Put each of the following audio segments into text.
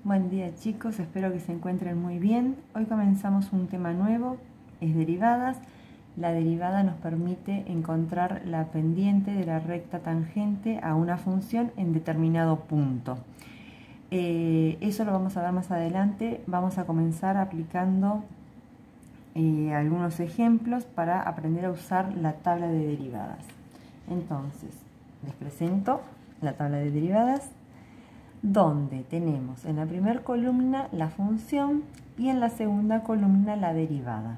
Buen día chicos, espero que se encuentren muy bien. Hoy comenzamos un tema nuevo, es derivadas. La derivada nos permite encontrar la pendiente de la recta tangente a una función en determinado punto. Eso lo vamos a ver más adelante. Vamos a comenzar aplicando algunos ejemplos para aprender a usar la tabla de derivadas. Entonces, les presento la tabla de derivadas, donde tenemos en la primera columna la función y en la segunda columna la derivada.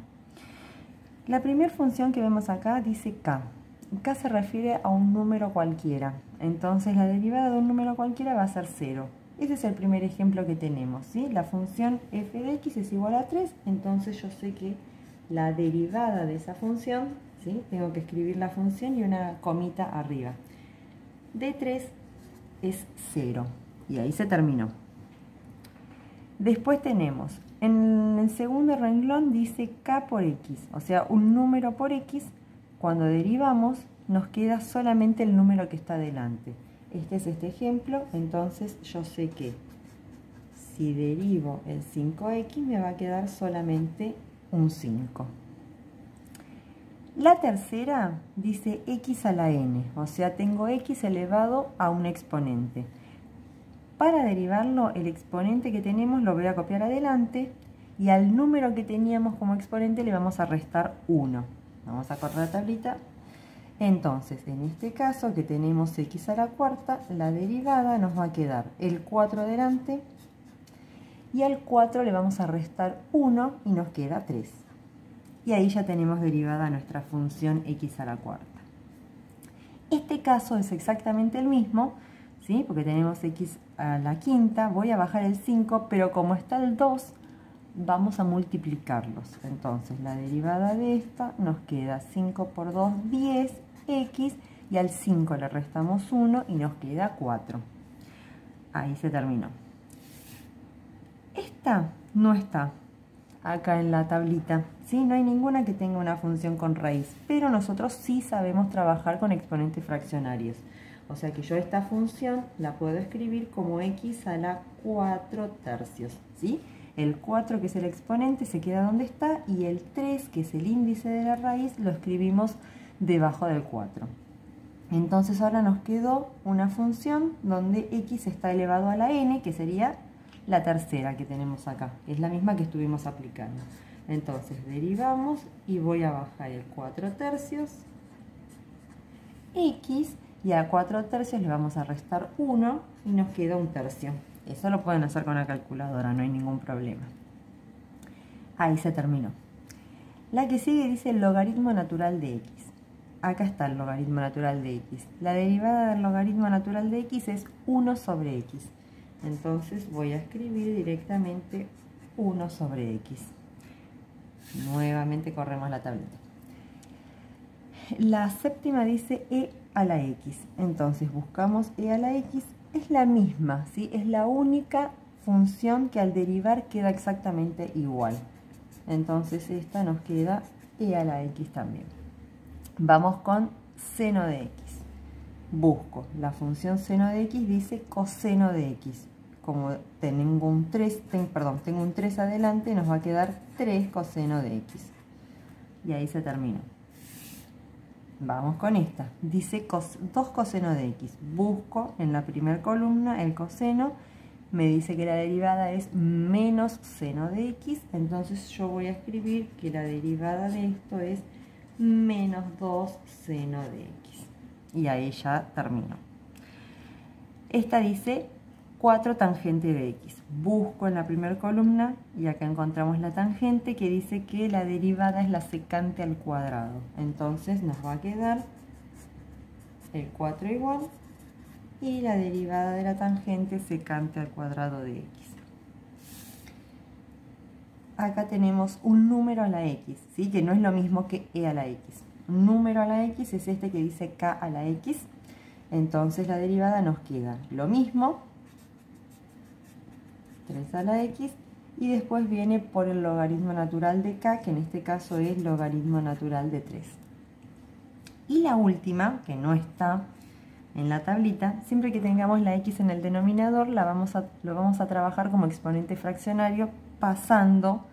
La primera función que vemos acá dice k. K se refiere a un número cualquiera, entonces la derivada de un número cualquiera va a ser 0. Ese es el primer ejemplo que tenemos, ¿sí? La función f de x es igual a 3, entonces yo sé que la derivada de esa función, ¿sí? Tengo que escribir la función y una comita arriba. De 3 es 0. Y ahí se terminó. Después tenemos, en el segundo renglón dice k por x, o sea, un número por x. Cuando derivamos nos queda solamente el número que está delante. Este es este ejemplo, entonces yo sé que si derivo el 5x me va a quedar solamente un 5. La tercera dice x a la n, o sea, tengo x elevado a un exponente. Para derivarlo, el exponente que tenemos lo voy a copiar adelante y al número que teníamos como exponente le vamos a restar 1. Vamos a correr la tablita. Entonces, en este caso que tenemos x a la cuarta, la derivada nos va a quedar el 4 adelante y al 4 le vamos a restar 1 y nos queda 3. Y ahí ya tenemos derivada nuestra función x a la cuarta. Este caso es exactamente el mismo, ¿sí? Porque tenemos x a la quinta, voy a bajar el 5, pero como está el 2, vamos a multiplicarlos. Entonces la derivada de esta nos queda 5 por 2, 10x, y al 5 le restamos 1 y nos queda 4. Ahí se terminó. Esta no está acá en la tablita, ¿sí? No hay ninguna que tenga una función con raíz, pero nosotros sí sabemos trabajar con exponentes fraccionarios. O sea que yo esta función la puedo escribir como x a la 4 tercios, ¿sí? El 4, que es el exponente, se queda donde está, y el 3, que es el índice de la raíz, lo escribimos debajo del 4. Entonces ahora nos quedó una función donde x está elevado a la n, que sería la tercera que tenemos acá, que es la misma que estuvimos aplicando. Entonces derivamos y voy a bajar el 4 tercios, x, y a 4 tercios le vamos a restar 1 y nos queda 1 tercio. Eso lo pueden hacer con la calculadora, no hay ningún problema. Ahí se terminó. La que sigue dice el logaritmo natural de x. Acá está el logaritmo natural de x. La derivada del logaritmo natural de x es 1 sobre x. Entonces voy a escribir directamente 1 sobre x. Nuevamente corremos la tablita. La séptima dice e a la x. Entonces buscamos e a la x. Es la misma, ¿sí? Es la única función que al derivar queda exactamente igual. Entonces esta nos queda e a la x también. Vamos con seno de x. Busco la función seno de x, dice coseno de x. Como tengo un 3, tengo un 3 adelante, nos va a quedar 3 coseno de x. Y ahí se terminó. Vamos con esta. Dice 2 coseno de x. Busco en la primera columna el coseno. Me dice que la derivada es menos seno de x. Entonces yo voy a escribir que la derivada de esto es menos 2 seno de x. Y ahí ya termino. Esta dice 4 tangente de x. Busco en la primera columna y acá encontramos la tangente, que dice que la derivada es la secante al cuadrado. Entonces nos va a quedar el 4 igual y la derivada de la tangente secante al cuadrado de x. Acá tenemos un número a la x, ¿sí? Que no es lo mismo que e a la x. Un número a la x es este que dice k a la x. Entonces la derivada nos queda lo mismo, 3 a la x, y después viene por el logaritmo natural de k, que en este caso es logaritmo natural de 3. Y la última, que no está en la tablita, siempre que tengamos la x en el denominador, lo vamos a trabajar como exponente fraccionario pasando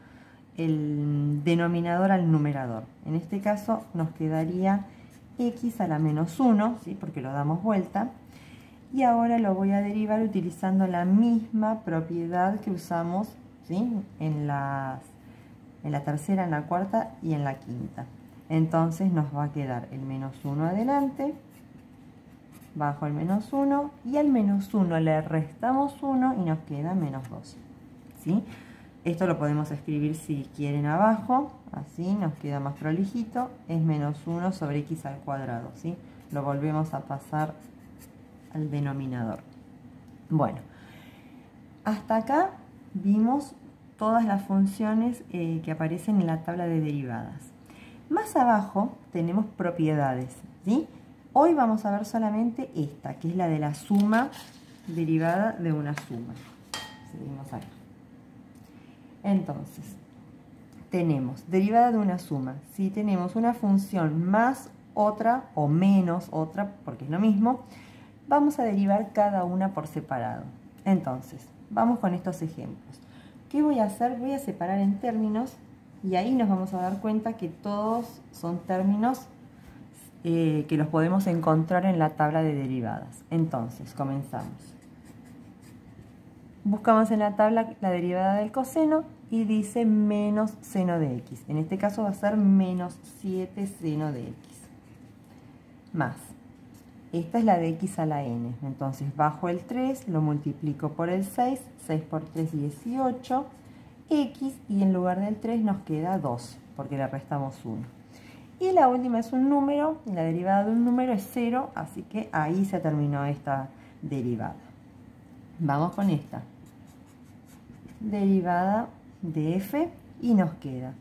el denominador al numerador. En este caso nos quedaría x a la menos 1, ¿sí? Porque lo damos vuelta. Y ahora lo voy a derivar utilizando la misma propiedad que usamos, ¿sí? en la tercera, en la cuarta y en la quinta. Entonces nos va a quedar el menos 1 adelante, bajo el menos 1, y al menos 1 le restamos 1 y nos queda menos 2. ¿Sí? Esto lo podemos escribir si quieren abajo, así nos queda más prolijito, es menos 1 sobre x al cuadrado, ¿sí? Lo volvemos a pasar al denominador. Bueno, hasta acá vimos todas las funciones que aparecen en la tabla de derivadas. Más abajo tenemos propiedades, ¿sí? Hoy vamos a ver solamente esta, que es la de la suma derivada de una suma. Seguimos acá. Entonces, tenemos derivada de una suma. Si tenemos una función más otra o menos otra, porque es lo mismo, vamos a derivar cada una por separado. Entonces, vamos con estos ejemplos. ¿Qué voy a hacer? Voy a separar en términos y ahí nos vamos a dar cuenta que todos son términos que los podemos encontrar en la tabla de derivadas. Entonces, comenzamos. Buscamos en la tabla la derivada del coseno y dice menos seno de x. En este caso va a ser menos 7 seno de x. Más. Esta es la de x a la n. Entonces bajo el 3, lo multiplico por el 6. 6 por 3, 18. X, y en lugar del 3 nos queda 2, porque le restamos 1. Y la última es un número, y la derivada de un número es 0, así que ahí se terminó esta derivada. Vamos con esta. Derivada de f, y nos queda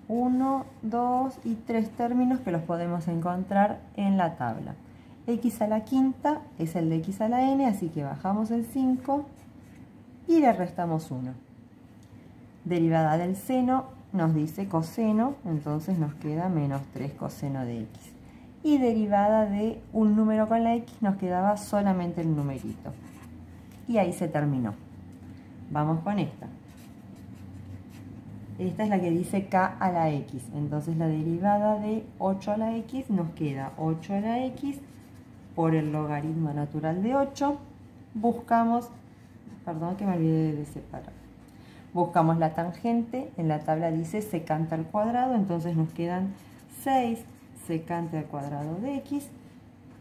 1, 2 y 3 términos que los podemos encontrar en la tabla. X a la quinta es el de x a la n, así que bajamos el 5 y le restamos 1. Derivada del seno nos dice coseno, entonces nos queda menos 3 coseno de x. Y derivada de un número con la x nos quedaba solamente el numerito. Y ahí se terminó. Vamos con esta. Esta es la que dice k a la x. Entonces la derivada de 8 a la x nos queda 8 a la x por el logaritmo natural de 8. Buscamos, perdón que me olvidé de separar. Buscamos la tangente, en la tabla dice secante al cuadrado, entonces nos quedan 6 secante al cuadrado de x.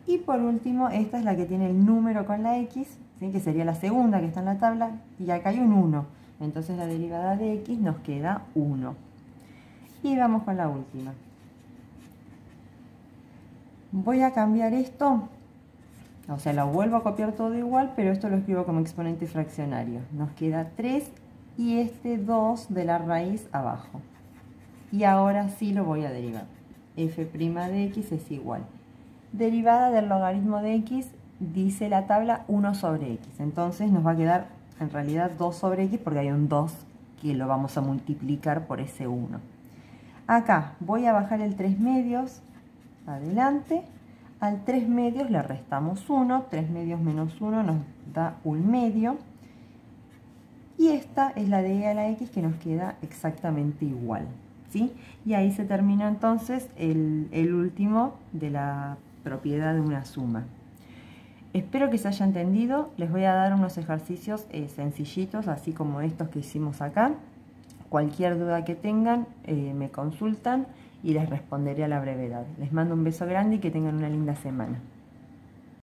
Y por último, esta es la que tiene el número con la x, ¿sí? Que sería la segunda que está en la tabla, y acá hay un 1. Entonces la derivada de x nos queda 1. Y vamos con la última. Voy a cambiar esto, o sea, lo vuelvo a copiar todo igual, pero esto lo escribo como exponente fraccionario. Nos queda 3 y este 2 de la raíz abajo. Y ahora sí lo voy a derivar. F' de x es igual. Derivada del logaritmo de x, dice la tabla 1 sobre x. Entonces nos va a quedar en realidad 2 sobre x porque hay un 2 que lo vamos a multiplicar por ese 1. Acá voy a bajar el 3 medios adelante. Al 3 medios le restamos 1. 3 medios menos 1 nos da 1 medio. Y esta es la de e a la x que nos queda exactamente igual, ¿sí? Y ahí se termina entonces el último de la propiedad de una suma. Espero que se haya entendido. Les voy a dar unos ejercicios sencillitos, así como estos que hicimos acá. Cualquier duda que tengan, me consultan y les responderé a la brevedad. Les mando un beso grande y que tengan una linda semana.